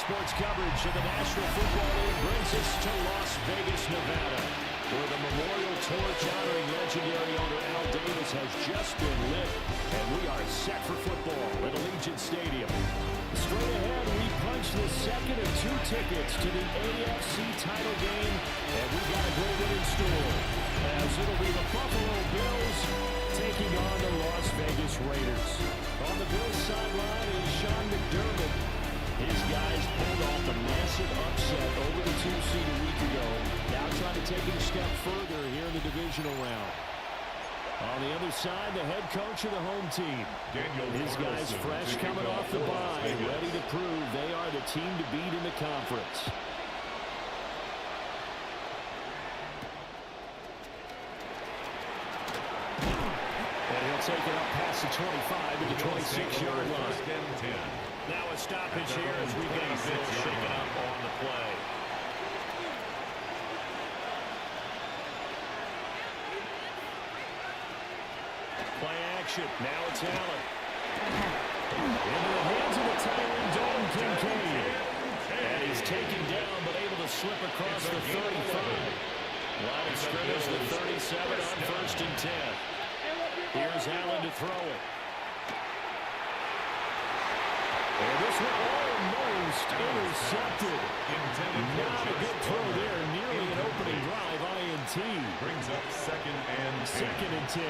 Sports coverage of the National Football League brings us to Las Vegas, Nevada, where the memorial torch honoring legendary owner Al Davis has just been lit, and we are set for football at Allegiant Stadium. Straight ahead, we punch the second of two tickets to the AFC title game, and we got a great one in store, as it'll be the Buffalo Bills taking on the Las Vegas Raiders. On the Bills sideline is Sean McDermott. His guys pulled off a massive upset over the 2 seed a week ago. Now trying to take it a step further here in the divisional round. On the other side, the head coach of the home team. His guys fresh coming off the bye, ready to prove they are the team to beat in the conference. And he'll take it up past the 25 to the 26-yard line. Now a stoppage here as we get a Bill shaken up on the play. Play action. Now it's Allen. Into the hands of the tight end, Dalton Kincaid. And he's taken down but able to slip across the 35. Line of scrimmage, the 37 on 1st and 10. Here's Allen to throw it. And this one almost intercepted. Not a good throw there. Nearly an opening drive. INT. Brings up second and 10.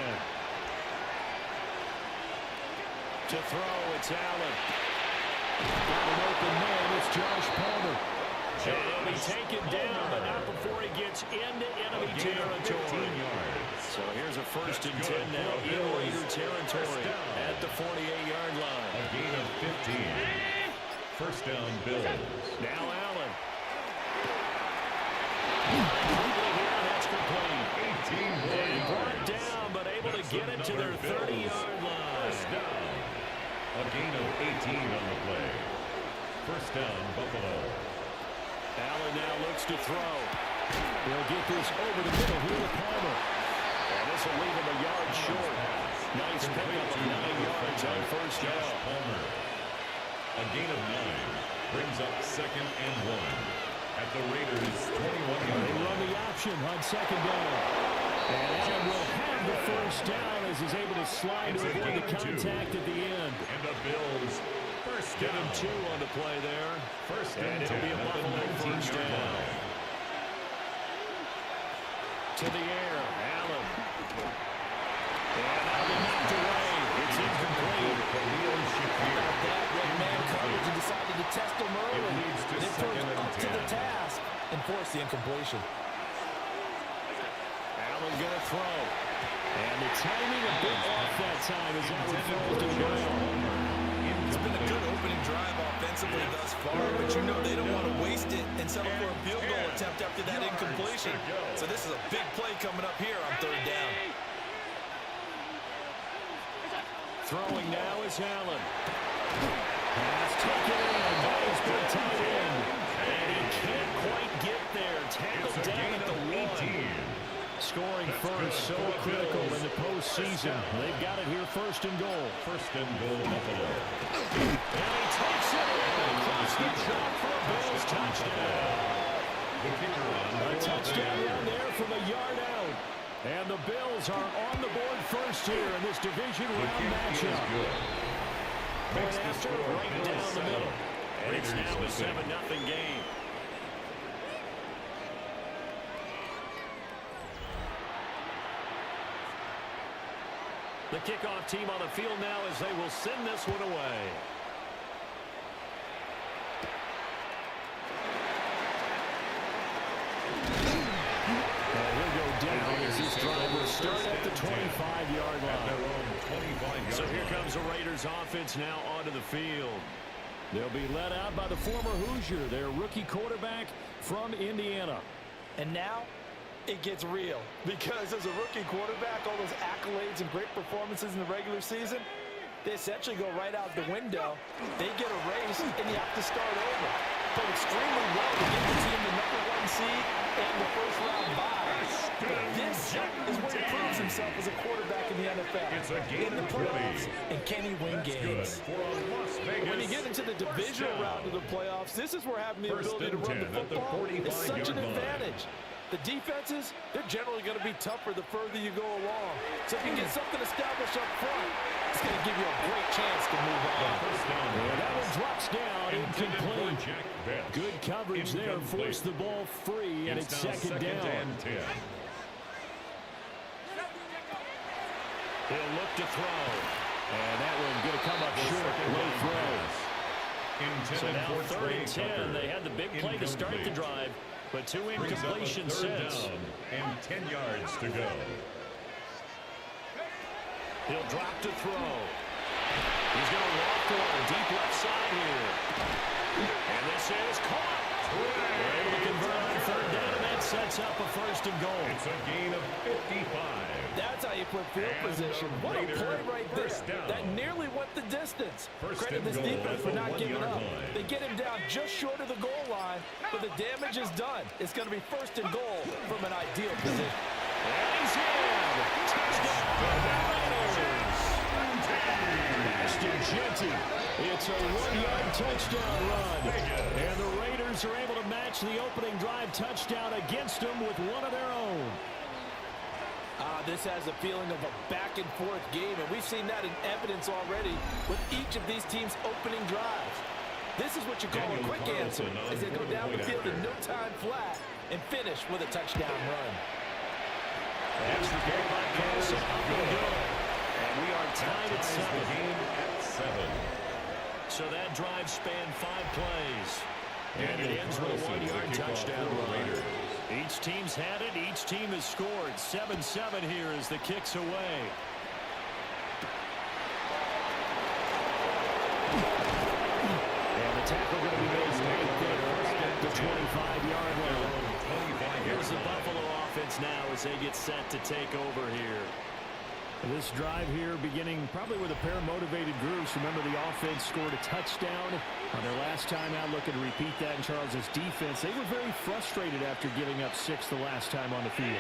To throw, it's Allen. Got an open man. It's Josh Palmer. And he'll be taken down, but not before he gets into enemy territory. So here's a 1st and 10 now in Raider territory at the 48-yard line. A gain of 15. First down, Bills. Now Allen. That's complete. 18 And brought down, but able to get it to their 30-yard line. A gain of 18 on the play. First down, Buffalo. Allen now looks to throw. They'll get this over the middle here to Palmer. And this will leave him a yard short. Nice pickup of 9 yards on first down. Palmer. A gain of 9 brings up second and 1 at the Raiders' 21-yard They run the option on second down. And Allen will have the first down as he's able to slide to avoid the contact at the end. And the Bills first Get down. him 2 on the play there. First and and it'll be a 10 Buffalo first down. To the air, Allen. And Allen knocked away. It's incomplete. That red man coverage and decided to test him early. It leads to Then second and up to 10. the task and force the incompletion. Allen gonna throw. And the timing a bit off that time as Allen falls to the ground. It's been a good opening drive offensively thus far, but you know they don't want to waste it and settle for a field goal attempt after that incompletion. So this is a big play coming up here on 3rd down. Throwing now is Allen. Pass taken in by his big tight end. And he can't quite get there. Tackled down at the 1. Scoring first, so critical in the postseason. They've got it here 1st and goal. First and goal, Buffalo. And he takes it in across the top for a Bills touchdown. The kicker on A touchdown run there from a yard out. And the Bills are on the board first here in this division round matchup. Point after, right down the middle. And it's now a 7-0 game. The kickoff team on the field now as they will send this one away. And he'll go down as this drive will start at the 25-yard line. So here comes the Raiders offense now onto the field. They'll be led out by the former Hoosier, their rookie quarterback from Indiana. And now it gets real, because as a rookie quarterback, all those accolades and great performances in the regular season, they essentially go right out the window. They get a raise, and you have to start over. Played extremely well to get the team the #1 seed and the first-round bye. This is where he proves himself as a quarterback in the NFL. NFL. It's a gain In the of playoffs, 20. and can he win That's games? good for a Las Vegas When you get into the divisional round of the playoffs, this is where having the First ability to and run the 10 at the football is such an 45-yard line. advantage. The defenses, they're generally going to be tougher the further you go along. So if you get something established up front, it's going to give you a great chance to move on. First down And that one drops down, intended for incomplete. Jack Best. Good coverage there, Incomplete. forced the ball free, and it's now second down. and 10. He'll look to throw. And that one going to come up short. Late throw. Intended So now for 3rd Trey and 10. Tucker. They had the big play to start the Incomplete. drive, but 2 Brings up a incompletions third since. down and 10 yards to go. He'll drop to throw. He's going to walk away deep left side here. And this is caught. They're able to convert on 3rd down, and that sets up a 1st and goal. It's a gain of 55. That's how you put field And position. the What a Raiders play right there. first down. That nearly went the distance. First Credit and this goal defense at for the not giving 1-yard up. line. They get him down just short of the goal line, but the damage is done. It's going to be 1st and goal from an ideal position. And he's in. Touchdown. Ashton Jeanty. It's a 1-yard touchdown run. And the Raiders are able to match the opening drive touchdown against them with one of their own. This has a feeling of a back-and-forth game, and we've seen that in evidence already with each of these teams' opening drives. This is what you call a quick answer, as they go down the field in no time flat and finish with a touchdown run. That's the game by Carlson. Up and good. And we are tied at 7. Game at 7. So that drive spanned 5 plays. And it ends with a 1-yard touchdown run. Each team's had it. Each team has scored. 7-7 here as the kick's away. And the tackle going to be made right there at the 25-yard line. Here's the Buffalo offense now as they get set to take over here. This drive here beginning probably with a pair of motivated groups. Remember, the offense scored a touchdown on their last time out. Looking to repeat that in Charles's defense. They were very frustrated after giving up 6 the last time on the field.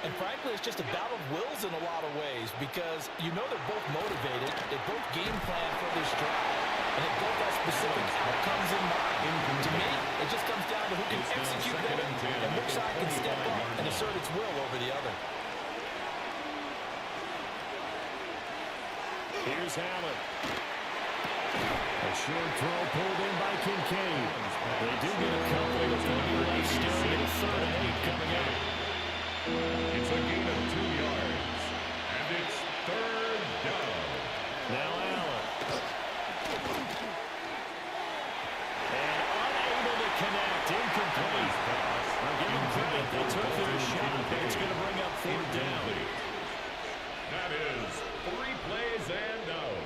And frankly, it's just a battle of wills in a lot of ways because you know they're both motivated. They both game plan for this drive. And they both have specific outcomes in mind. To me, it just comes down to who can execute better and which side can step up and assert its will over the other. Here's Allen. A short throw pulled in by Kincaid. They do get a couple of the left still in 3rd and 8 coming up. It's a gain of 2 yards. And it's 3rd down. Now Allen. And unable to connect. Incomplete. I'll give them credit. They took their shot. It's going to bring up 4th down. That is 3 plays and out.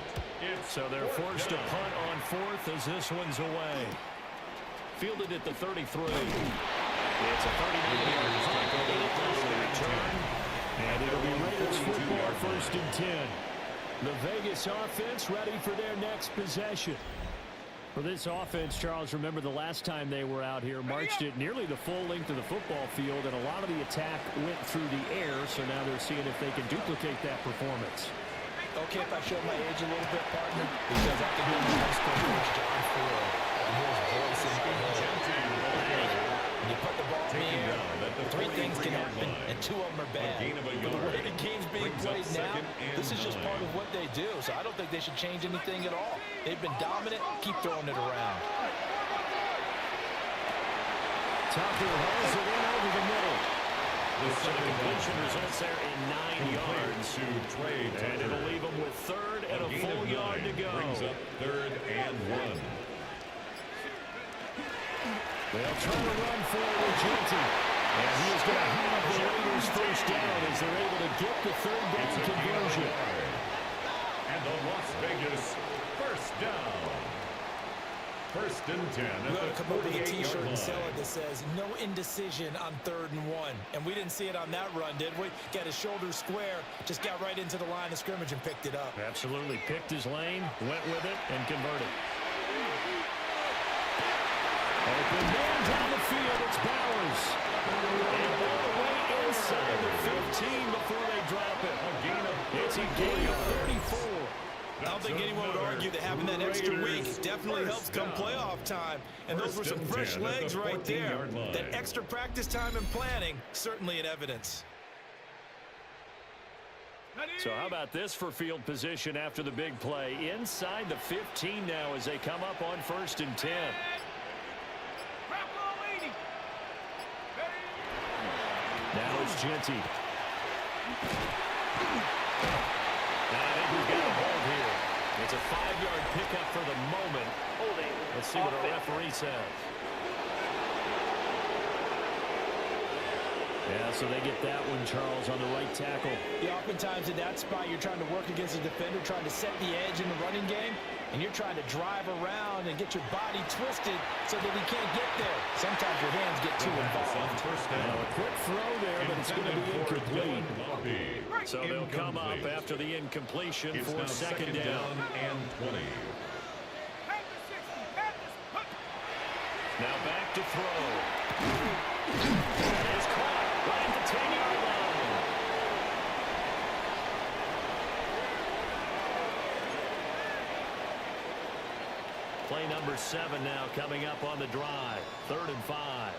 So they're forced to punt on 4th as this one's away. Fielded at the 33. It's a 39-yard punt. The return. And it'll be Raiders football 1st and 10. The Vegas offense ready for their next possession. For this offense, Charles, remember the last time they were out here, marched it nearly the full length of the football field, and a lot of the attack went through the air, so now they're seeing if they can duplicate that performance. Okay, if I show my age a little bit, partner, because I can hear high school coach John Ford. I hear his voice in the head. When you put the ball in the air, 3 things can happen, and 2 of them are bad. But the way the game's being played now, this is just part of what they do. So I don't think they should change anything at all. They've been dominant. Keep throwing it around. Tucker hauls it in over the middle. So the completion results there in 9 yards. To Trey Tucker. And it'll leave them with 3rd and a full yard to go. Brings up 3rd and 1. They'll try to run forward, Jeanty. And he is going to have the Raiders 1st down as they're able to get the 3rd down conversion. And the Las Vegas 1st down. 1st and 10 We're at going to the come up with a 48-yard T-shirt and sell line. it that says, no indecision on 3rd and 1. And we didn't see it on that run, did we? Got his shoulders square, just got right into the line of scrimmage and picked it up. Absolutely. Picked his lane, went with it, and converted. Open man down the field. It's Bowers. And all the way inside the 15 before they drop it. A gain of It's a gain of having that extra week definitely helps come playoff time. And those were some fresh legs right there. That extra practice time and planning, certainly in evidence. So how about this for field position after the big play? Inside the 15 now as they come up on 1st and 10. Now it's Genty. I think we've got a hold here. It's a 5-yard pickup for the moment. Let's see what our referee says. Yeah, so they get that one, Charles, on the right tackle. Yeah, oftentimes in that spot, you're trying to work against a defender, trying to set the edge in the running game, and you're trying to drive around and get your body twisted so that he can't get there. Sometimes your hands get too involved. Now, a quick throw there, but it's going to be incomplete. So they'll come up after the incompletion for second down and 20. Now back to throw. That is caught right at the 10-yard line. Play number 7 now coming up on the drive. 3rd and 5.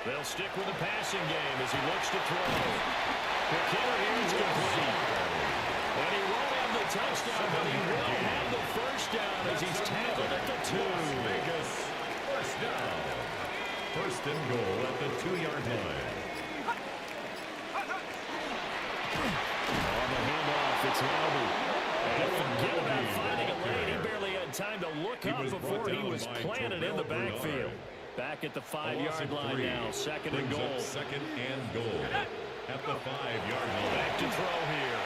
They'll stick with the passing game as he looks to throw. The kicker here is complete. And he won't have the touchdown, but he will have the first down as he's tackled at the 2. Vegas, first down. First and goal at the 2-yard line. On the handoff, it's Laube. And forget about finding a lane. He barely had time to look up before he was planted in the backfield. Back at the 5-yard line now, 2nd and goal. Second and goal at the 5-yard line. Back to throw here.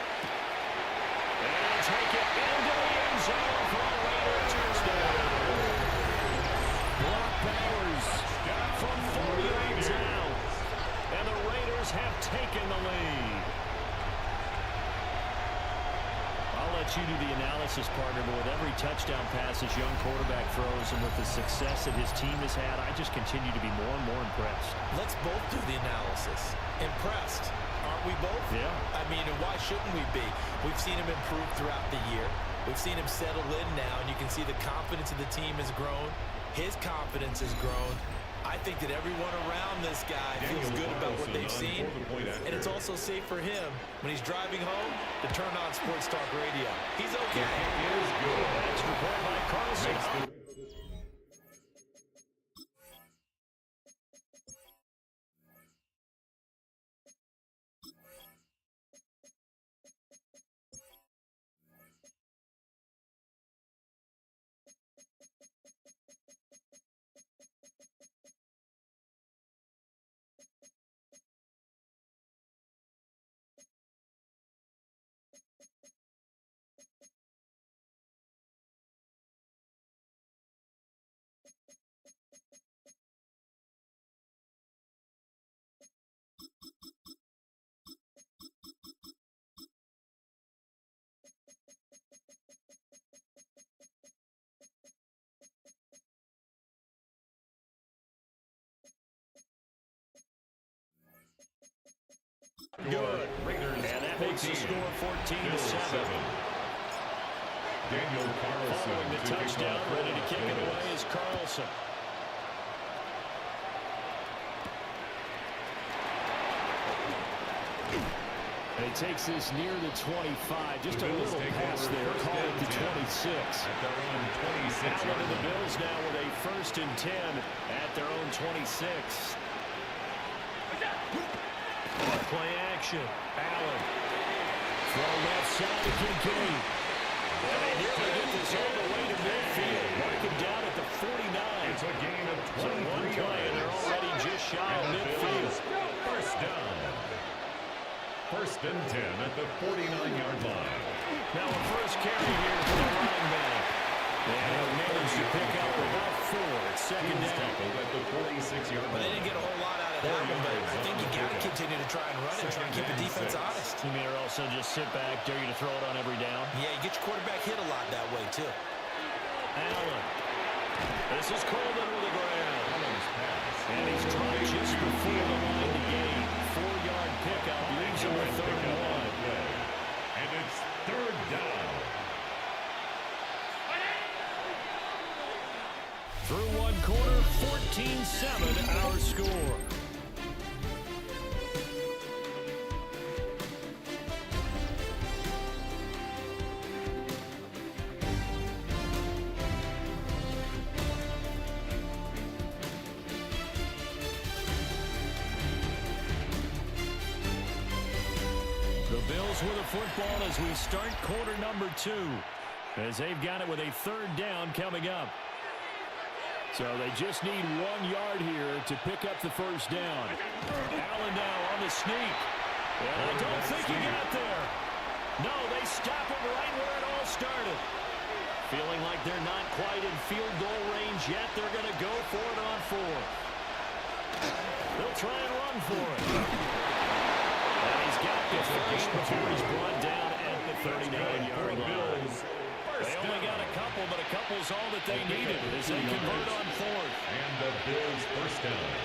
And take it into the end zone for a Raider touchdown. Brock Bowers from 40 yards out. And the Raiders have taken the lead. I'll let you do the analysis, partner, but with every touchdown pass this young quarterback throws and with the success that his team has had, I just continue to be more and more impressed. Let's both do the analysis. Impressed. Aren't we both? Yeah. I mean, and why shouldn't we be? We've seen him improve throughout the year. We've seen him settle in now, and you can see the confidence of the team has grown. His confidence has grown. I think that everyone around this guy feels good about what they've seen, and it's also safe for him when he's driving home to turn on Sports Talk Radio. He's okay. He is good. That's reported by Carlson. Good. Raiders, And that makes the score 14-7. Daniel Carlson. Following the touchdown, ready to kick it away is Carlson. And he takes this near the 25. Just a little pass there. Call it the 26. At their own 26. Allen and the Bills now with a 1st and 10 at their own 26. Play action. Allen. Throw left side to Kincaid. And they nearly get this all the way to midfield. Mark him down at the 49. It's a gain of 23 So one play and they're already just shy of midfield. First down. 1st and 10 at the 49-yard line. Now a first carry here for the running back. And managed to pick up about 4 at 2nd down. Tackled at the 46-yard But they line. didn't get a whole lot out of that one, but I think you got to continue to try and run it, try and keep the defense honest. You mean also just sit back, dare you to throw it on every down? Yeah, you get your quarterback hit a lot that way, too. Allen. This is Coleman with the ground. Allen's pass. And he's dropped just before the line to gain. 4-yard pickup leaves him with 3rd and 1. third down. Through one quarter, 14-7 our score. The Bills with a football as we start quarter number 2, as they've got it with a third down coming up. So they just need 1 yard here to pick up the first down. Allen now on the sneak. And I don't think he got there. No, they stop him right where it all started. Feeling like they're not quite in field goal range yet. They're going to go for it on 4. They'll try and run for it. And he's got the first before he's brought down at the 39-yard line. They only got a couple, but a couple's all that they needed as they convert on 4th. And the Bills first down.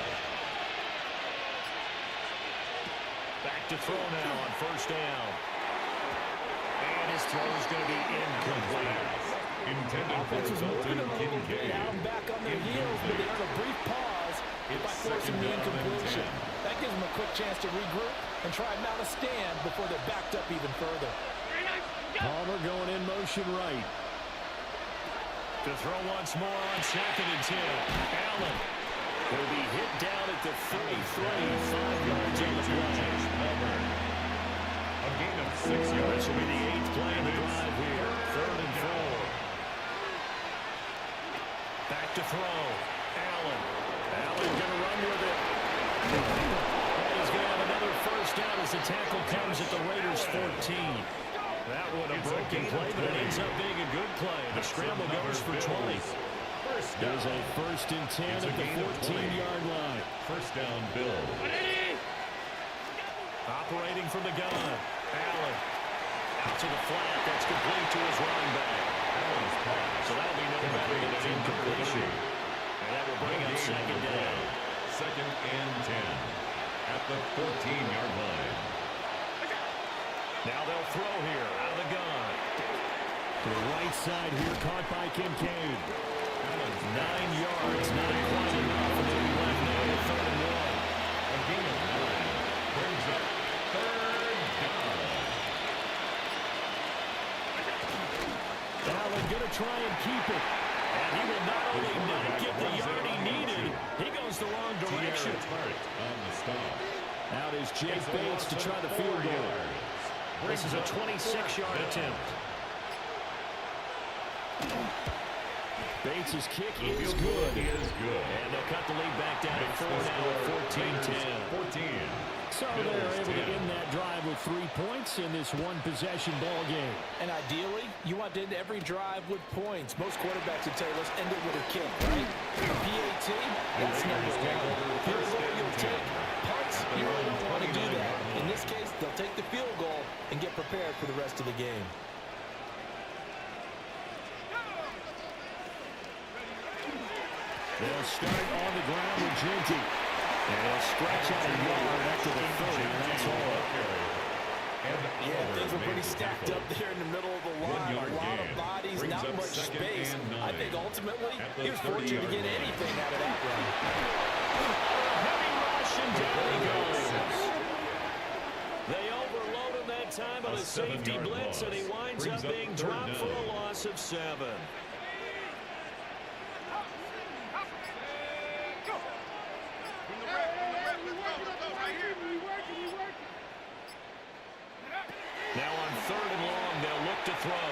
Back to throw now on first down. And his throw is going to be incomplete. Intended for Dalton Kincaid. Now back on their heels, but they earn a brief pause by forcing the incompletion. That gives them a quick chance to regroup and try and mount a stand before they're backed up even further. Palmer going in motion right. To throw once more on 2nd and 10. Allen will be hit down at the 33, 5 yards on the play. A gain of 6 yards. This will be the 8th play of the drive here. 3rd and 4. Back to throw. Allen. Allen going to run with it. And he's going to have another first down as the tackle comes at the Raiders' 14. That would have broken play, but it ends up being a good play. The scramble goes for 20. There's a 1st and 10 at the 14-yard line. First down, Bills. Operating from the gun. Allen. Out to the flat. That's complete to his running back. Allen's pass. So that'll be no better than an incompletion. And that will bring up 2nd down. 2nd and 10 at the 14-yard line. Now they'll throw here out of the gun. To the right side here, caught by Kincaid. 9 yards, not quite enough. And they'll be left now with 3rd and 1. A gain of 9 brings up 3rd down. Allen going to try and keep it. And he will not only not get the yard he needed, he goes the wrong direction. On the stop. Out is Jake Bates to try the field goal. This is a 26-yard attempt. Bates' kick is good. And they'll cut the lead back down to 4 now at 14-10. So they're able to end that drive with 3 points in this one-possession ball game. And ideally, you want to end every drive with points. Most quarterbacks would tell you, let's end it with a kick, right? A PAT, that's number 1. Field goal, you'll take. Punts, you really don't want to do that. In this case, they'll take the field goal and get prepared for the rest of the game. They'll start on the ground with Ginty. And they'll stretch out a yard after the 30, and that's all. Yeah, things were pretty stacked up there in the middle of the line. A lot of bodies, not much space. I think ultimately, he was fortunate to get anything out of that run. Heavy rush, and down he goes. They overload him that time on a safety blitz, and he winds up being dropped for a loss of 7. Now on 3rd and long, they'll look to throw.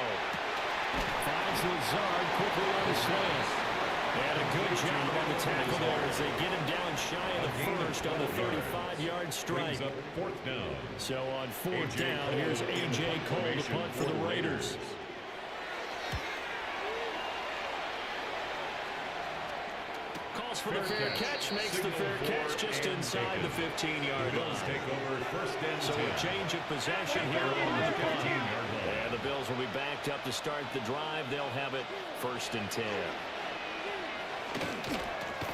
Finds Lazard quickly on the slant. And a good job on the tackle there as they get him down shy of the first on the 35-yard strike. Up 4th down. So on 4th down, here's A.J. Cole to punt for the Raiders. Calls for the fair catch, makes the fair catch just inside the 15-yard line. Take over 1st and 10. So a change of possession here on the 15-yard line. And the Bills will be backed up to start the drive. They'll have it 1st and 10.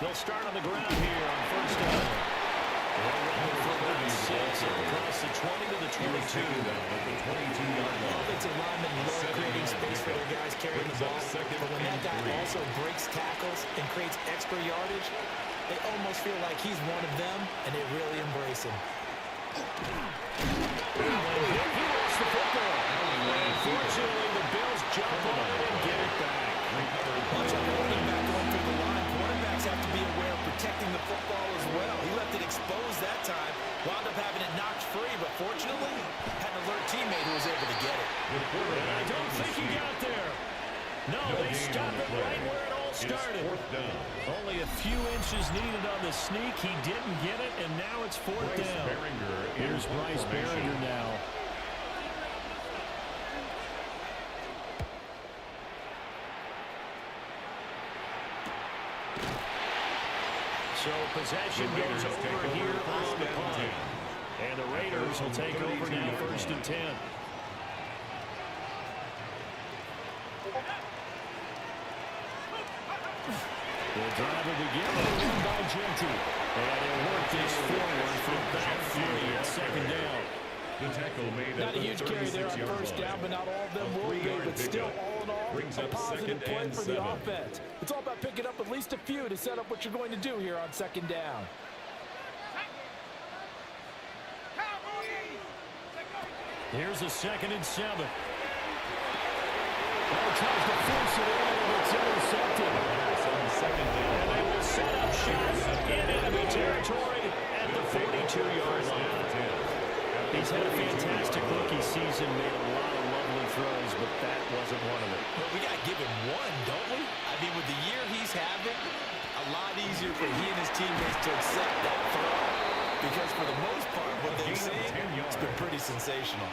They'll start on the ground here on 1st down. Across the 20 to the 22. Offensive linemen love creating space for their guys carrying the ball. But when that guy also breaks tackles and creates extra yardage, they almost feel like he's one of them, and they really embrace him. He lost the football. Unfortunately, the Bills jump on it and get it back. Much like a running back going through the line, quarterbacks have to be aware of protecting the football as well. He left it exposed that time, wound up having it knocked free, but fortunately, had an alert teammate who was able to get it. I don't think he got there. No, they stop it right where it all started. Only a few inches needed on the sneak. He didn't get it, and now it's fourth down. Here's Bryce Baringer now. So possession goes over here on the punt. And the Raiders will take over now, 1st and 10. The drive will begin by Genty. And he'll work this forward for back 3 at 2nd down. The tackle made Not a huge carry there on first down, but not all of them will be. But still, all in all, a positive play for the offense. It's all about picking up at least a few to set up what you're going to do here on 2nd down. Here's a 2nd and 7. Tries to force it in, and it's intercepted. And they will set up shop in enemy territory at the 42-yard line. He's had a fantastic rookie season, made a lot of lovely throws, but that wasn't one of them. But we got to give him one, don't we? I mean, with the year he's having, a lot easier for he and his teammates to accept that throw. Because for the most part, what they've seen, it's been pretty sensational.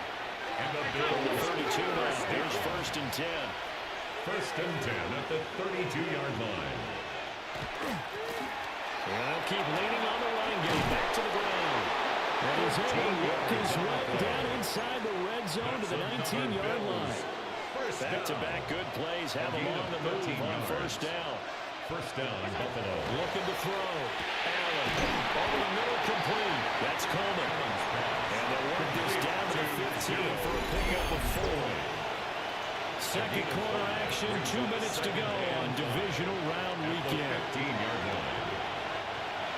And the Bills 32 now. Here's 1st and 10. 1st and 10 at the 32-yard line. They'll keep leaning on the running game. Back to the ground. And he's able to work his way down inside the red zone to the 19-yard line. Back-to-back good plays have him on the move on 1st down. 1st down, Buffalo. Looking to throw. Allen over the middle, complete. That's Coleman. And they'll work this down to the 15 for a pickup of 4. Second quarter action, 2 minutes to go on divisional round weekend. 15-yard line.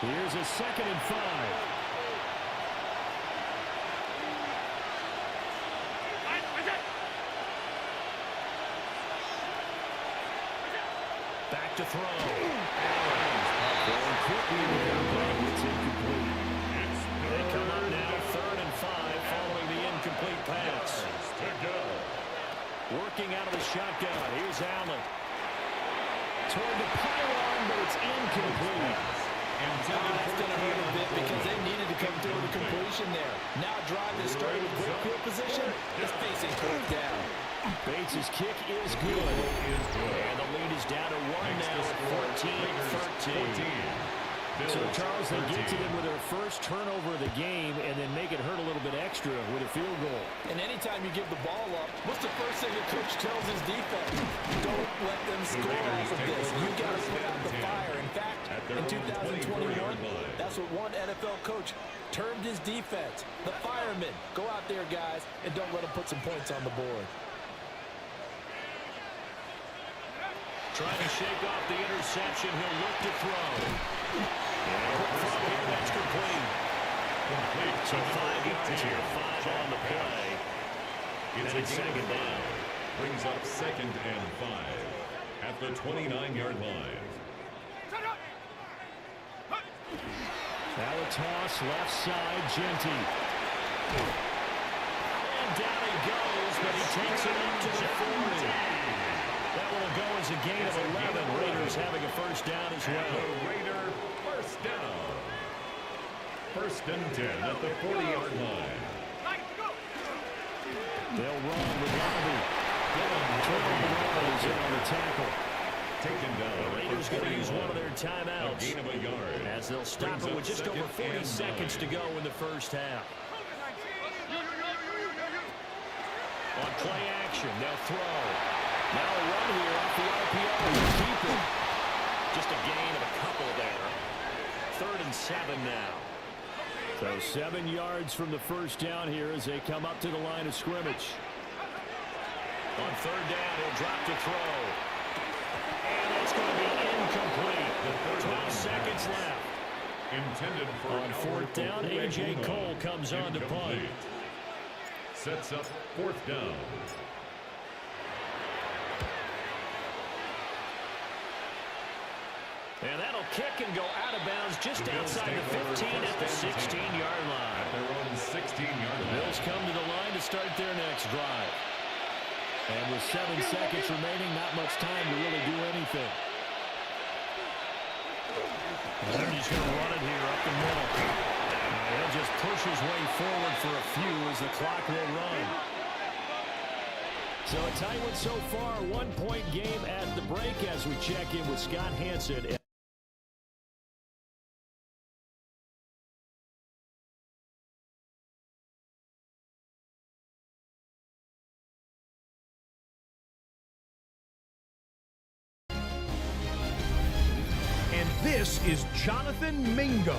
Here's a 2nd and 5. Back to throw. Going quickly there, it's incomplete. They come up now 3rd and 5 following the incomplete pass. Working out of the shotgun. Here's Allen. Toward the pylon, but it's incomplete. That's going to hurt a bit because they needed to come through the completion there. Now drive is starting with great field position. It's facing 4th down. Bates' kick is good. And the lead is down to 1 now at 14-13. So, Charles, they get to them with their first turnover of the game and then make it hurt a little bit extra with a field goal. And anytime you give the ball up, what's the first thing a coach tells his defense? Don't let them score off of this. You got to put out the fire. In fact, in 2021, that's what one NFL coach termed his defense. The firemen. Go out there, guys, and don't let them put some points on the board. Trying to shake off the interception. He'll look to throw. And that's complete. So 5 yards here. 5 on the play. It's a 2nd down. Brings up 2nd and 5 at the 29-yard line. Now a toss left side, Genty. And down he goes, but he takes it up to the 40. That will go as a gain of 11. Raiders having a 1st down as well. The Raider 1st down. 1st and 10 at the 40-yard line. They'll run with Lobby. Turnovers in on the tackle. Taken down. The Raiders going to use one of their timeouts. A gain of a yard. As they'll stop it with just over 40 seconds to go in the 1st half. On play action, they'll throw. Now a run here off the RPO. Keep it. Just a gain of a couple there. 3rd and 7 now. So 7 yards from the first down here as they come up to the line of scrimmage. On third down, he'll drop to throw. And it's going to be incomplete. 12 seconds left. Intended for on fourth down, A.J. Cole comes on to punt. Sets up fourth down. And that'll kick and go out of bounds just outside the 15 at the 16-yard line. At their own 16-yard line. The Bills come to the line to start their next drive. And with 7 seconds remaining, not much time to really do anything. And he's going to run it here up the middle. And he'll just push his way forward for a few as the clock will run. So a tight one so far, 1-point game at the break as we check in with Scott Hanson. And this is Jonathan Mingo.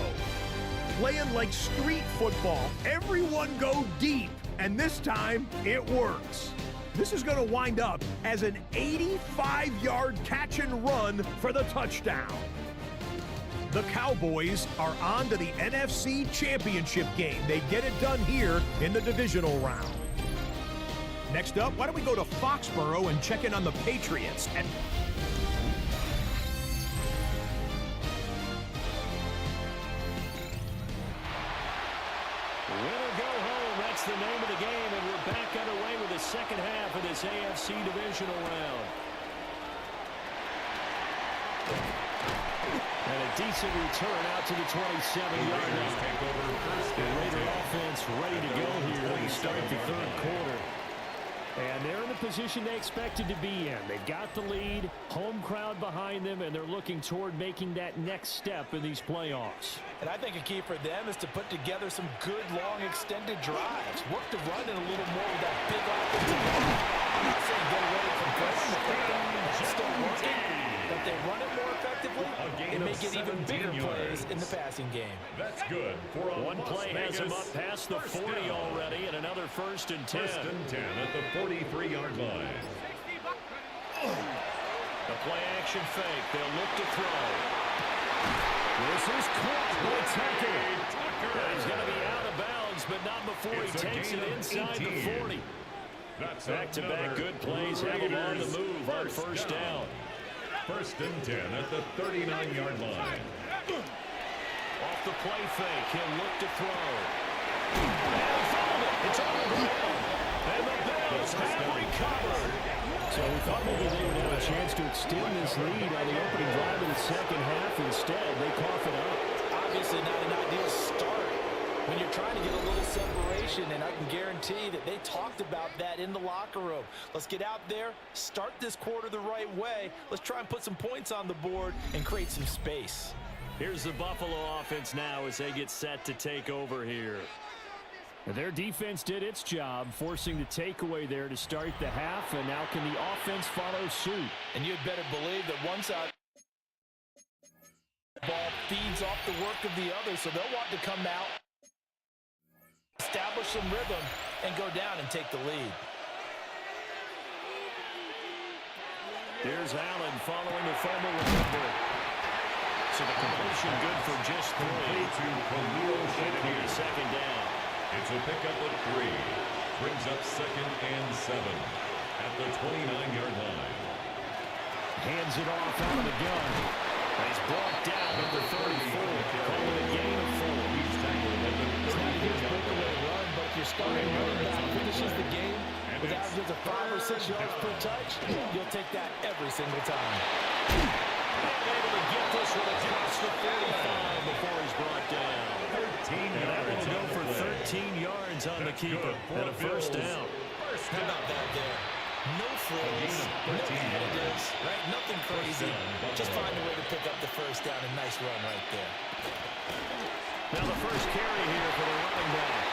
Playing like street football, everyone go deep, and this time it works. This is going to wind up as an 85-yard catch and run for the touchdown. The Cowboys are on to the NFC Championship game. They get it done here in the divisional round. Next up, why don't we go to Foxborough and check in on the Patriots? The name of the game, and we're back underway with the second half of this AFC divisional round. And a decent return out to the 27-yard line. The Raider offense ready to go here to start the third quarter. And they're in the position they expected to be in. They've got the lead, home crowd behind them, and they're looking toward making that next step in these playoffs. And I think a key for them is to put together some good, long, extended drives. Work the run in a little more with that big offensive line. I'm not saying get away from pressure. That's still working. But they run it more effectively, it may get even bigger plays in the passing game. That's good for a one play has him up past the 40 already, and another 1st and 10. 1st and 10 at the 43-yard line. The play action fake. They'll look to throw. This is caught by Tucker. He's going to be out of bounds, but not before he takes it inside the 40. Back-to-back good plays have him on the move on first down. 1st and 10 at the 39-yard line. Off the play fake, he'll look to throw. And found it. It's on the ground. And the Bills have recovered. So we thought maybe they would have a chance to extend this lead on the opening drive of the second half. Instead, they cough it up. Obviously not an ideal start when you're trying to get a little separation, and I can guarantee that they talked about that in the locker room. Let's get out there, start this quarter the right way. Let's try and put some points on the board and create some space. Here's the Buffalo offense now as they get set to take over here. Their defense did its job, forcing the takeaway there to start the half, and now can the offense follow suit? And you'd better believe that one side ball feeds off the work of the other, so they'll want to come out, establish some rhythm, and go down and take the lead. Here's Allen following the fumble recovery. So the completion good for just 3. To Khalil Shakir. Second down. It's a pickup of 3. Brings up 2nd and 7 at the 29-yard line. Hands it off out of the gun. And he's brought down at the 34. Calling a gain of 4. He's tackled at the 30-yard run, but if you're starting running back finishes the game with averages of 5 or 6 yards per touch, you'll take that every single time. Able to get this one across the 45 before he's brought down. 13 And that yards. will go for 13 yards on the keeper and a first down. How about that there? No frills, no additives, right? Nothing crazy. Just find a way to pick up the first down. A nice run right there. Now the first carry here for the running back.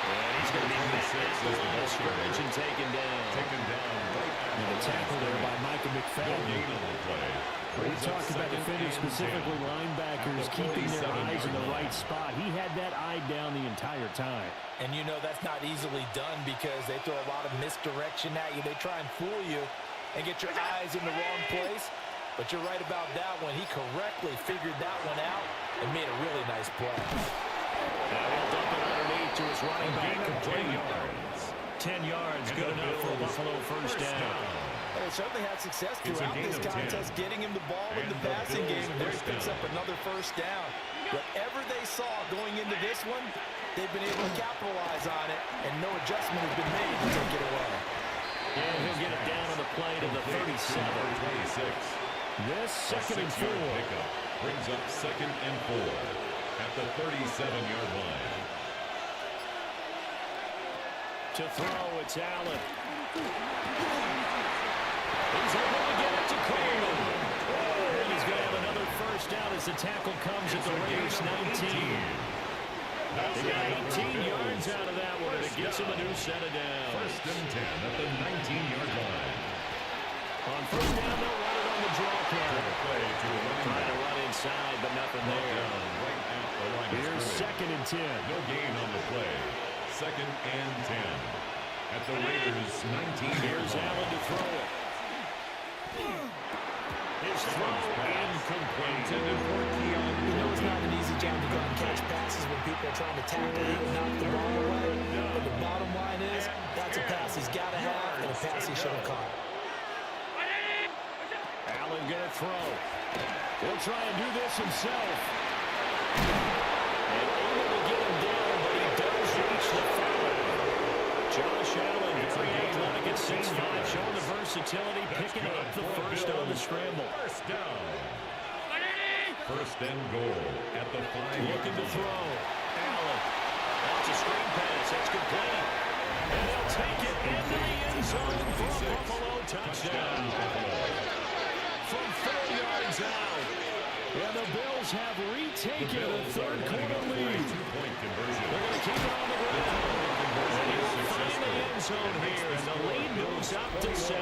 And he's going to be met at the line of scrimmage and taken down. Taken down right at And the tackle there by Michael McFadden. gain on the play. We Brings up talked about second defenders, and specifically 10. linebackers, At the keeping their 47 eyes in the yard right line. spot. He had that eye down the entire time. And you know that's not easily done because they throw a lot of misdirection at you. They try and fool you and get your eyes in the wrong place. But you're right about that one. He correctly figured that one out and made a really nice play. Now he'll dump it underneath to his running back. Gain of 10 Complete. yards. 10 yards, And good the enough for Bills Buffalo first down. They certainly had success It's a throughout gain this of 10. contest, getting him the ball in And the the passing Bills game, and there he first picks down. up another first down. Whatever they saw going into this one, they've been able to capitalize on it, and no adjustment has been made to take it away. And he'll get it down on the play to the 37. 26. This second and 4. Pickup brings up second and 4 at the 37-yard line. To throw, it's Allen. He's able to get it to Coleman. And he's going to have another first down as the tackle comes at the Raiders 19. They got 18 yards out of that one, and it gets him a new set of downs. First and 10 at the 19-yard line. On first down, they'll run it on the draw count. Play to the running Trying to back. run inside, but nothing Brought there. down right at the line of Here's scrimmage. second and 10. No gain on the play. Second and 10 at the Raiders' 19-yard Here's line. Allen to throw it. His throw incomplete. Intended for Keon You know it's Coleman. not an easy job to go out and catch passes when people are trying to tackle you and knock the ball away. But the bottom line is, that's a pass he's got to have and a pass he should have caught. Allen gonna throw. He'll try and do this himself. And able to get him down, but he does reach the 5. Josh Allen, very athletic at 6'5", showing the versatility, picking up the first on the scramble. First down. First and goal at the 5-yard Looking to line. throw. Allen. That's a screen pass. That's complete. And he'll take it into the end zone for a Buffalo touchdown. From 4 yards out. And the Bills have retaken a third-quarter lead. Two-point conversion. They're going to keep it on the ground. And he'll find the end zone here. And the lead moves up to 7.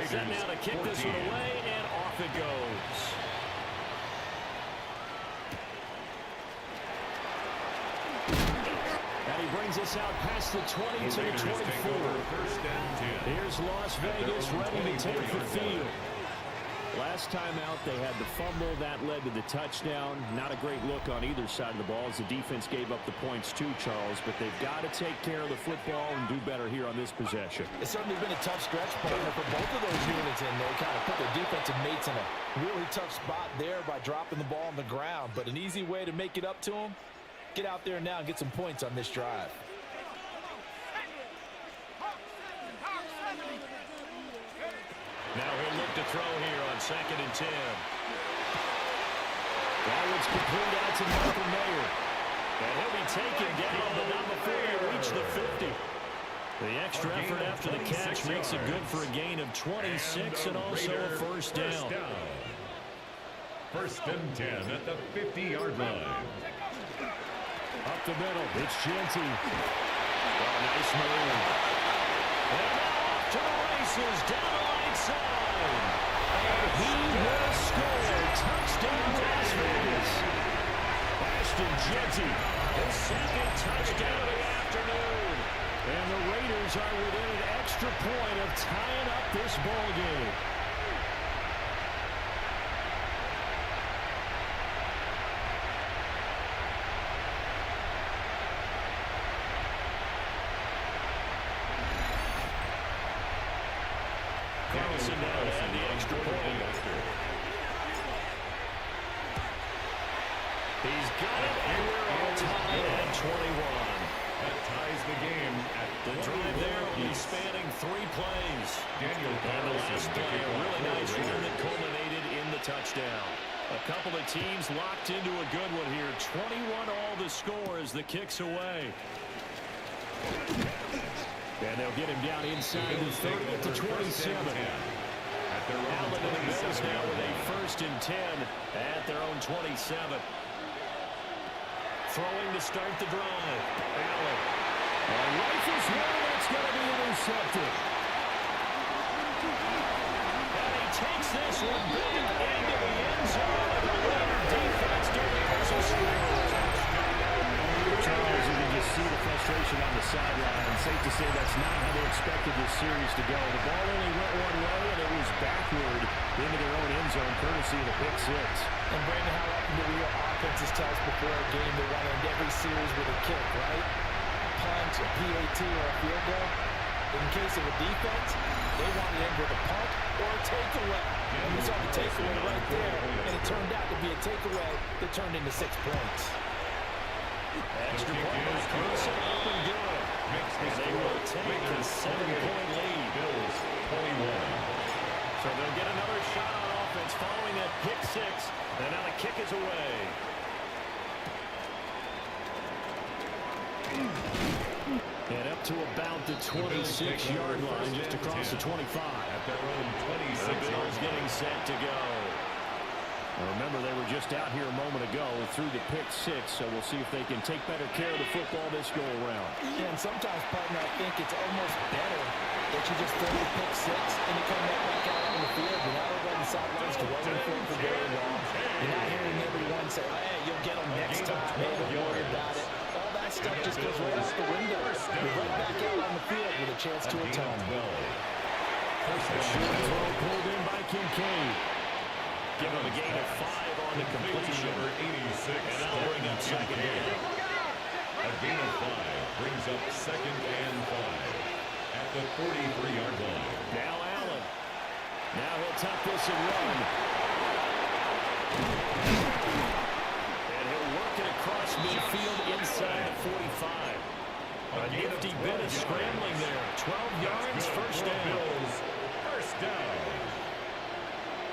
Set now to kick this one away, and off it goes. And he brings us out past the 20 to the 24. First and 10. Here's Las Vegas ready to take the field. Last time out, they had the fumble. That led to the touchdown. Not a great look on either side of the ball as the defense gave up the points too, Charles. But they've got to take care of the football and do better here on this possession. It's certainly been a tough stretch, partner, for both of those units in there. Kind of put their defensive mates in a really tough spot there by dropping the ball on the ground. But an easy way to make it up to them, get out there now and get some points on this drive. Now he'll look to throw here on second and 10. That one's complete out to Michael Mayer. And he'll be taken down, but not before he reached the 50. The extra effort after the catch makes it good for a gain of 26 and also a first down. First and 10 at the 50-yard line. Up the middle, it's Genty. Oh, nice move. And now off to the races, down the right side. And he will score. Touchdown, Las Vegas. Ashton Genty, his second touchdown of the afternoon. And the Raiders are within an extra point of tying up this ball game. Carlson now on the extra point. He's got it, and we're all tied at 21. That ties the game at The drive there only spanning 3 plays. Daniel And the last Carlson, play, a really nice Raider. run that culminated in the touchdown. A couple of teams locked into a good one here. 21 all the score as the kick's away. And they'll get him down inside the 30 at the 27. At their own Allen and the Bills 27 now with a line. first and 10 at their own 27. Throwing to start the drive. Allen. Rifles one, it's going to be intercepted. And he takes this one big into the end zone. The Raider defense delivers a score. Charles, you can just see the frustration on the sideline. Safe to say that's not how they expected this series to go. The ball only went one way, and it was backward into their own end zone, courtesy of the pick six. And Brandon, how often do we hear offenses tell us before a game they want to end every series with a kick, right? A punt, a PAT, or a field goal. In case of a defense, they want to end with a punt or a takeaway. And we saw the takeaway right there, and it turned out to be a takeaway that turned into 6 points. Extra point was close and up and good. They will take a 7-point lead. Bills 21. So they'll get another shot on offense following that pick six. And now the kick is away. And up to about the 26-yard line, just across the 25. At their own 26. The Bills getting set to go. Remember, they were just out here a moment ago through the pick six, so we'll see if they can take better care of the football this go-around. Yeah, and sometimes, partner, I think it's almost better that you just throw the pick six and you come back out on the field. You're not over on the sidelines dwelling for it for very long. You're not hearing everyone say, hey, you'll get them next time. Hey, don't worry about it. All that stuff just goes right out the window. You're right back out on the field with a chance to atone. Short throw pulled in by Kincaid. Give him a gain of 5 on the completion. Number 86. And that'll bring up second down. A gain of 5 brings up 2nd and 5 at the 43-yard line. Now Allen. Now he'll tuck this and run. And he'll work it across midfield inside the 45. A nifty bit of scrambling there. 12 yards, first down. Bills, first down.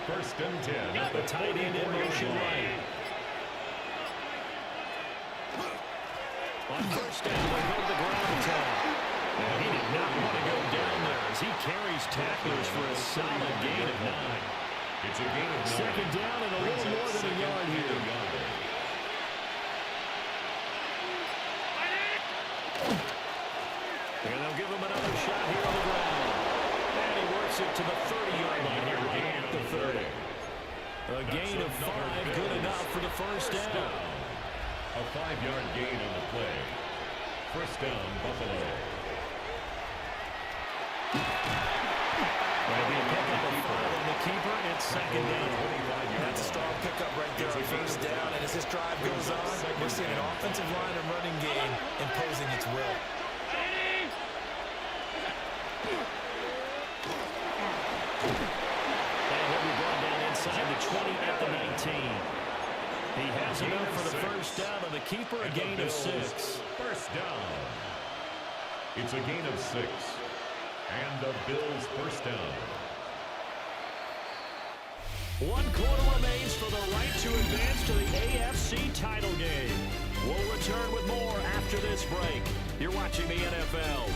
First and 10 at The tight end in motion right. On first down, they'll go to the ground attack. And he did not want to go down there as he carries tacklers for a solid gain of 9. It's a gain of 9. Second down and a little more than a yard here. And they'll give him another shot here on the ground. And he works it to the 30-yard line here at the 30. A gain of 5, good enough for the first down. A 5-yard gain on the play. First down, Buffalo. That'll be a pickup of 5 on the keeper. It's second down. That's a strong pickup right there on first down. And as this drive goes on, we're seeing an offensive line and running game imposing its will. Inside the 20 at the 19. He has enough for the first down on the keeper, a gain of 6. First down. It's a gain of 6. And the Bills first down. 1 quarter remains for the right to advance to the AFC title game. We'll return with more after this break. You're watching the NFL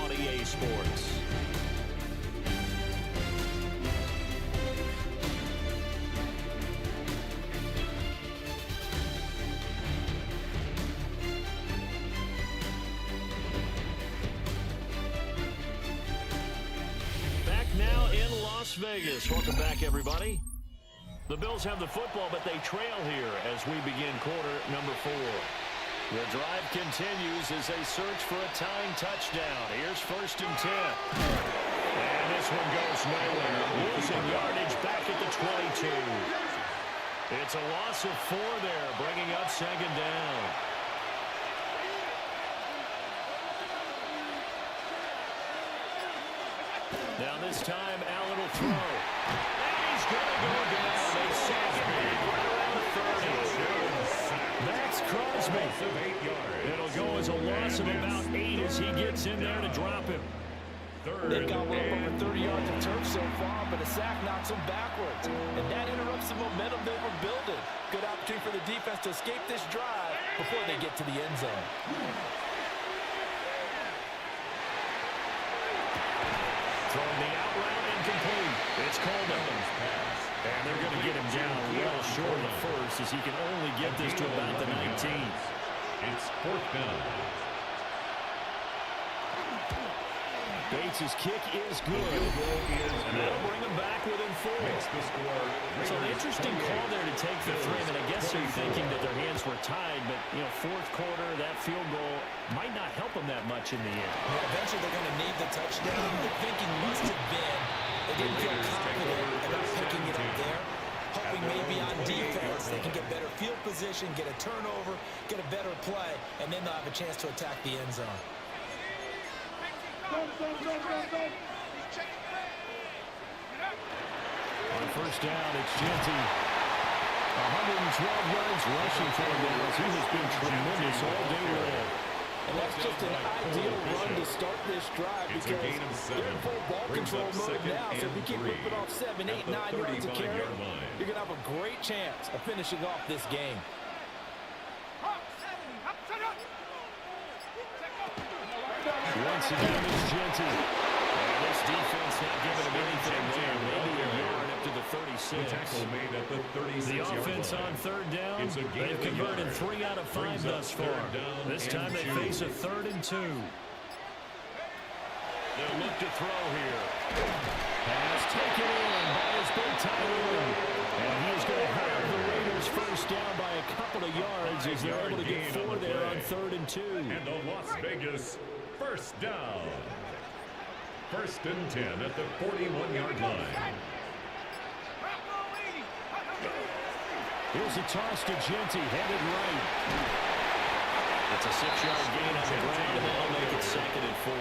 on EA Sports. Vegas. Welcome back, everybody. The Bills have the football, but they trail here as we begin quarter number 4. The drive continues as they search for a tying touchdown. Here's first and 10. And this one goes nowhere. Losing yardage back at the 22. It's a loss of 4 there, bringing up second down. Now this time, Allen will throw. And he's going to go down. They sack him right around the 30. Max Crosby. It'll go as a loss of about 8 as he gets in there to drop him. They've got well over 30 yards of turf so far, but a sack knocks them backwards. And that interrupts the momentum they were building. Good opportunity for the defense to escape this drive before they get to the end zone. Throwing the out route incomplete. It's Coleman. And they're going to get him down well short of the first as he can only get this to about the 19. It's fourth down. Bates' kick is The good. field goal is And good. that'll bring him back within 4. Makes the score. So an Raiders interesting 28, call there to take the 3. I mean, I guess they're 24. thinking that their hands were tied, but, you know, fourth quarter, that field goal might not help them that much in the end. Yeah, eventually they're going to need the touchdown. The thinking must have been they didn't feel confident about picking it up there. Hoping maybe on defense they can get better field position, get a turnover, get a better play, and then they'll have a chance to attack the end zone. On first down, it's Genty. 112 yards rushing for him. He has been tremendous all day long. And that's just an ideal run to start this drive It's a because gain of 7. they're in full ball Brings control up mode second now. So if you and keep 3 ripping off 7, 8, at the 9 yards of carry, 35-yard line. you're going to have a great chance of finishing off this game. Once again, it's Genty. And this defense not giving him anything there. Maybe a yard up to the 36. The tackle made at the 36-yard The line. offense on third down, It's a gain they've of a converted yard. 3 out of 5 Brings up thus far. third down This and time they 2. face a 3rd and 2. They'll look to throw here. Pass taken in by his big tight end. And he is going to have the Raiders first down by a couple of yards as they're able to get 4 there on 3rd and 2. And the Las Vegas first down. 1st and 10 at the 41-yard line. Here's a toss to Genty, headed right. It's a 6-yard gain on the ground, and that'll make it 2nd and 4.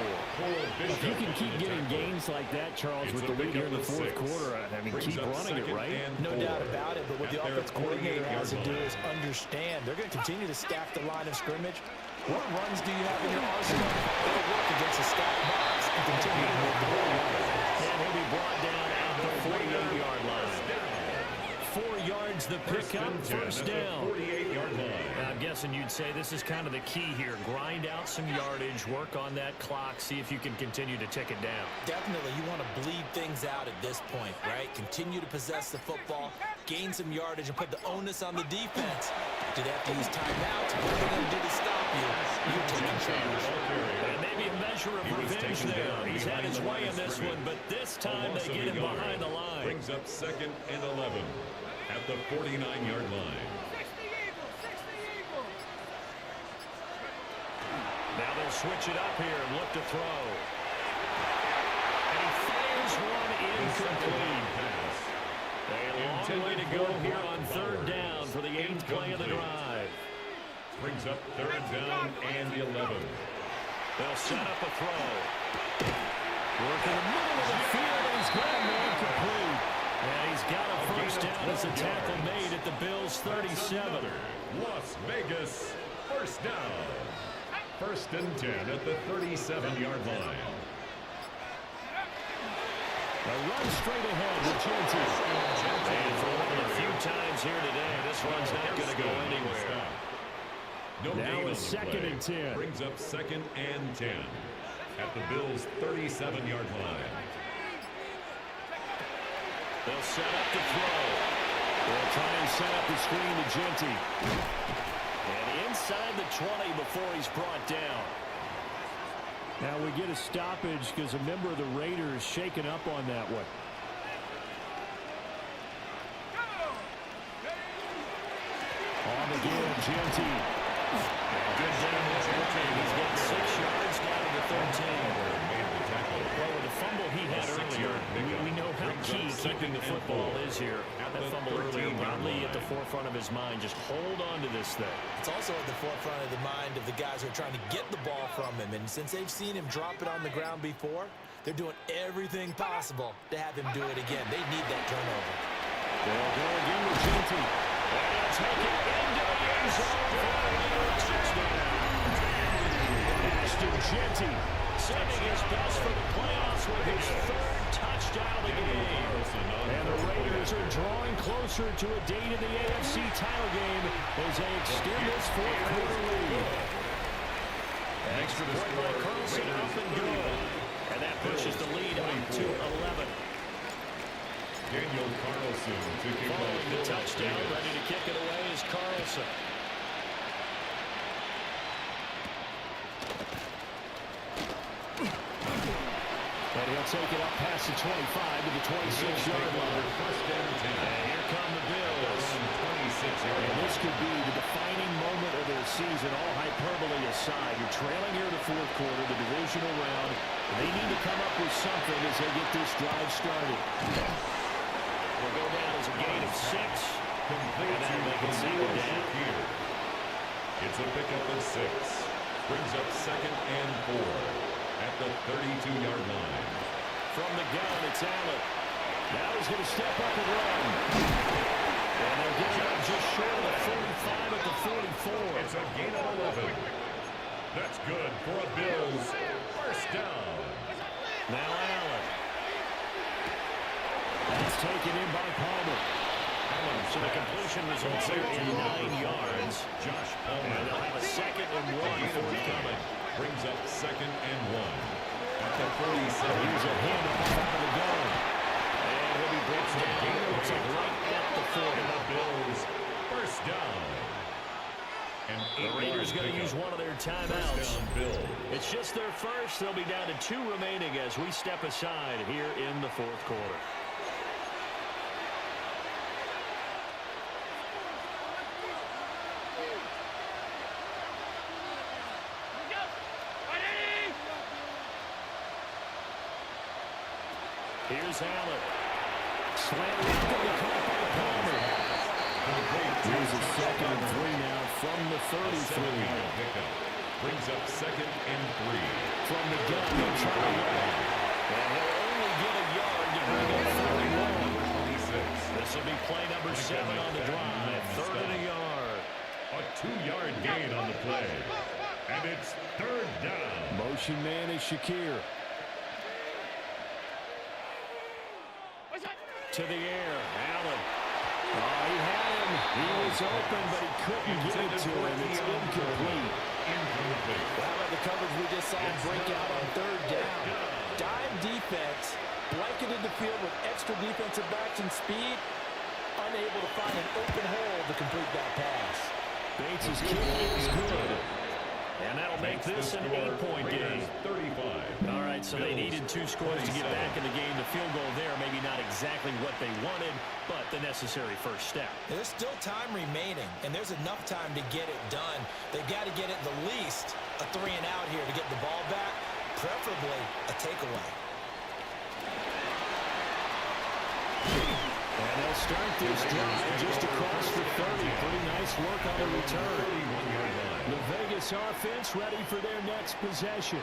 If you can keep getting gains like that, Charles, with the lead here in the fourth quarter, I mean, keep running it, right? No doubt about it, but what the offense coordinator has to do is understand. They're going to continue to stack the line of scrimmage. What runs do you have in your arsenal? They'll work against a stacked box and continue to move the ball. And he'll be brought down at the 48-yard line. 4 yards the pickup, first down. 48-yard line. I'm guessing you'd say this is kind of the key here. Grind out some yardage, work on that clock, see if you can continue to tick it down. Definitely, you want to bleed things out at this point, right? Continue to possess the football, gain some yardage, and put the onus on the defense. Do they have to use timeouts? What are they going to do to stop you? You take charge. And maybe a measure of revenge there. He's had his way in this one, but this time they get him behind the line. Brings up 2nd and 11 at the 49-yard line. Now they'll switch it up here and look to throw. And he fires one incomplete. Pass. A long way to go here on 3rd down for the 8th play of the drive. Brings up 3rd down and 11. They'll set up a throw. Work in the middle of the field, and he's got him incomplete. And he's got a first down as a tackle made at the Bills' 37. Las Vegas first down. 1st and 10 at the 37-yard line. A run straight ahead with Genty. And for one of the few times here today, this run's not going to go anywhere. No Now gain on it's the 2nd play. and 10. Brings up 2nd and 10 at the Bills' 37-yard line. They'll set up to throw. They'll try and set up the screen to Genty. And inside the 20 before he's brought down. Now we get a stoppage because a member of the Raiders shaken up on that one. On the game, Genty. Good down this routine. He's got 6 yards down to the 13. Well, with the fumble he had earlier, we know how key keeping the football is here. That fumble earlier probably at the forefront of his mind. Just hold on to this thing. It's also at the forefront of the mind of the guys who are trying to get the ball from him. And since they've seen him drop it on the ground before, they're doing everything possible to have him do it again. They need that turnover. They'll go again with Genty. And he'll take it into the end zone for a touchdown. Ashton Genty sending his best for the playoffs with his 3rd touchdown of the game. And the Raiders are drawing closer to a date in the AFC title game as they extend this 4th quarter lead. Extra point by Carlson up and good. And that pushes the lead up to 11. Daniel Carlson to kick off Following the touchdown, ready to kick it away is Carlson. take it up past the 25 to the 26-yard line. And here come the Bills. And this could be the defining moment of their season, all hyperbole aside. You're trailing here in the fourth quarter, the divisional round. They need to come up with something as they get this drive started. We'll go down as a gain of 6. Complete to here. It's a pickup of 6. Brings up 2nd and 4 at the 32-yard line. From the gun, it's Allen. Now he's going to step up and run. And they'll get it up just short of the 45 at the 44. It's a gain of 11. That's good for a Bills first down. Now Allen. That's taken in by Palmer. So the completion results there in 9 yards. Josh Palmer. And they'll have a 2nd and 1 forthcoming. Brings up 2nd and 1 at the 47. Here's a handoff out of the gun. And he'll be brought down. Looks like right at the 40. And the Bills first down. And the Raiders going to use one of their timeouts. It's just their first. They'll be down to 2 remaining as we step aside here in the fourth quarter. Here's Allen. Slant route to be caught by Palmer. Here's a 2nd and 3 now from the 33. Brings up 2nd and 3. From the gun, they'll try to run. And he'll only get a yard to bring up 41. This will be play number 7 on the drive. 3rd and a yard. A 2-yard gain on the play. And it's 3rd down. Motion man is Shakir. To the air, Allen. Oh, he had him. He was open, but he couldn't get it to him. It's incomplete. How about the coverage we just saw break out on 3rd down? Dive defense, blanketed the field with extra defensive backs and speed, unable to find an open hole to complete that pass. Bates' kick is good. And that'll make this an 8-point game. 35. All right, so they needed 2 scores to get back in the game. The field goal there, maybe not exactly what they wanted, but the necessary first step. There's still time remaining, and there's enough time to get it done. They've got to get it the least a 3 and out here to get the ball back, preferably a takeaway. And they'll start this drive just across the 30. Pretty nice work on the return. The Vegas offense ready for their next possession.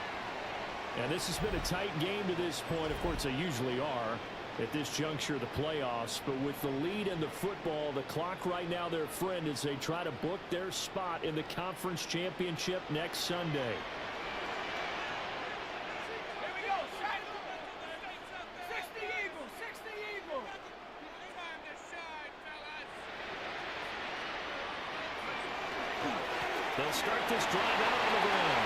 And this has been a tight game to this point. Of course, they usually are at this juncture of the playoffs. But with the lead in the football, the clock right now their friend as they try to book their spot in the conference championship next Sunday. They'll start this drive out on the ground.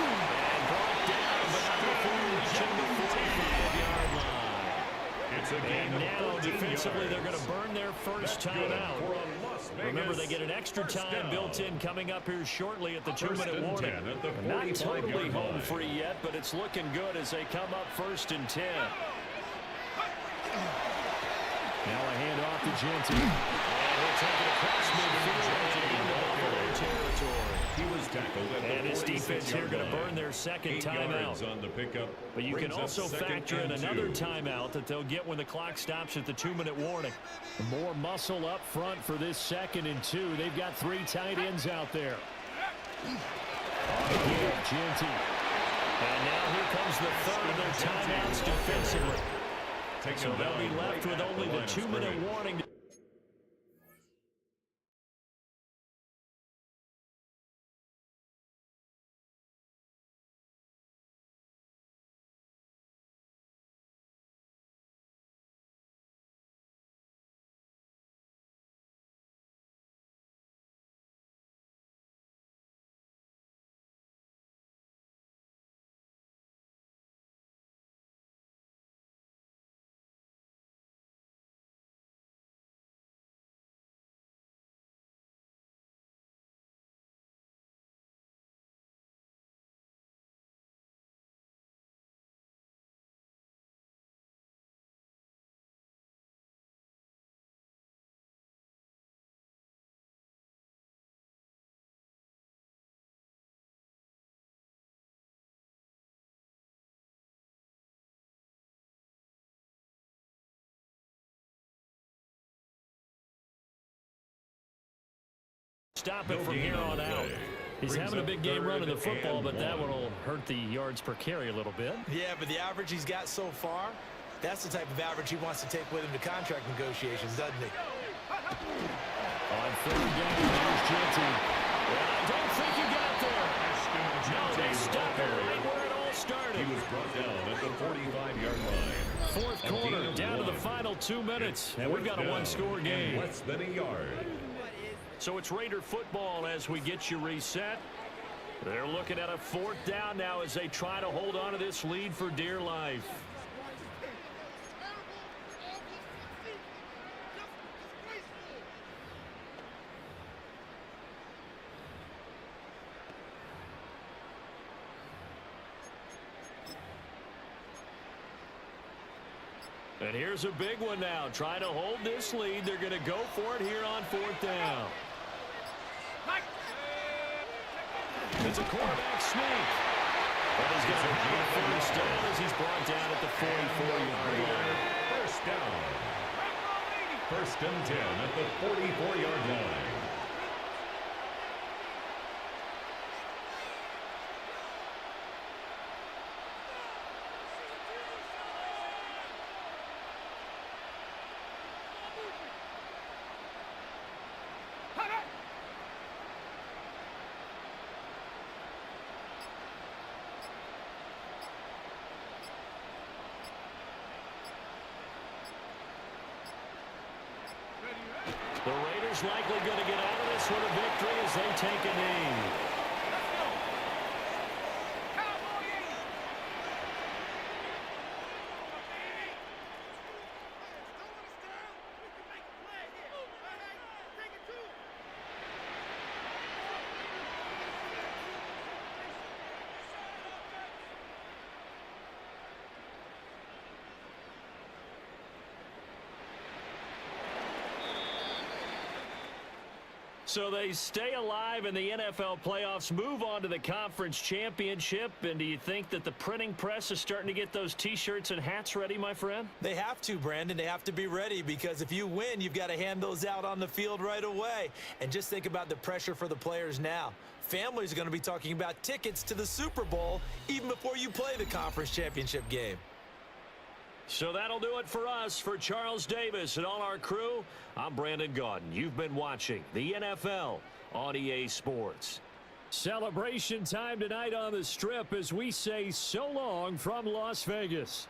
And brought down, but not before reaching the 45-yard line. It's a game and now defensively they're going to burn their first timeout. Remember, they get an extra time built in coming up here shortly at the 2-minute warning. Not totally home free yet, but it's looking good as they come up 1st and 10. Now a handoff to Genty. And he'll take it across midfield and into Buffalo territory. He was tackled at the and his defense here going to burn their second timeout. On the pickup. But you can also factor in another timeout that they'll get when the clock stops at the 2-minute warning. More muscle up front for this 2nd and 2. They've got 3 tight ends out there. Again, Genty. And now here comes the 3rd of their timeouts defensively. So they'll be left with only the 2-minute warning. stop it from here on out. He's having a big game running the football, but that one will hurt the yards per carry a little bit. Yeah, but the average he's got so far, that's the type of average he wants to take with him to contract negotiations, doesn't he? On third down, here's Jeanty. I don't think he got there. No, they stopped it right where it all started. He was brought down at the 45-yard line. Fourth quarter, down to the final 2 minutes, and we've got a one-score game. Less than a yard. So it's Raider football as we get you reset. They're looking at a fourth down now as they try to hold on to this lead for dear life. And here's a big one now. Trying to hold this lead. They're going to go for it here on fourth down. It's a quarterback sneak. But he's got a first down as he's brought down at the 44-yard line. First down. First and 10 at the 44-yard line. The Raiders likely going to get out of this with a victory as they take a knee. So they stay alive in the NFL playoffs, move on to the conference championship. And do you think that the printing press is starting to get those T-shirts and hats ready, my friend? They have to, Brandon. They have to be ready because if you win, you've got to hand those out on the field right away. And just think about the pressure for the players now. Families are going to be talking about tickets to the Super Bowl even before you play the conference championship game. So that'll do it for us. For Charles Davis and all our crew, I'm Brandon Gaudin. You've been watching the NFL on EA Sports. Celebration time tonight on the Strip as we say so long from Las Vegas.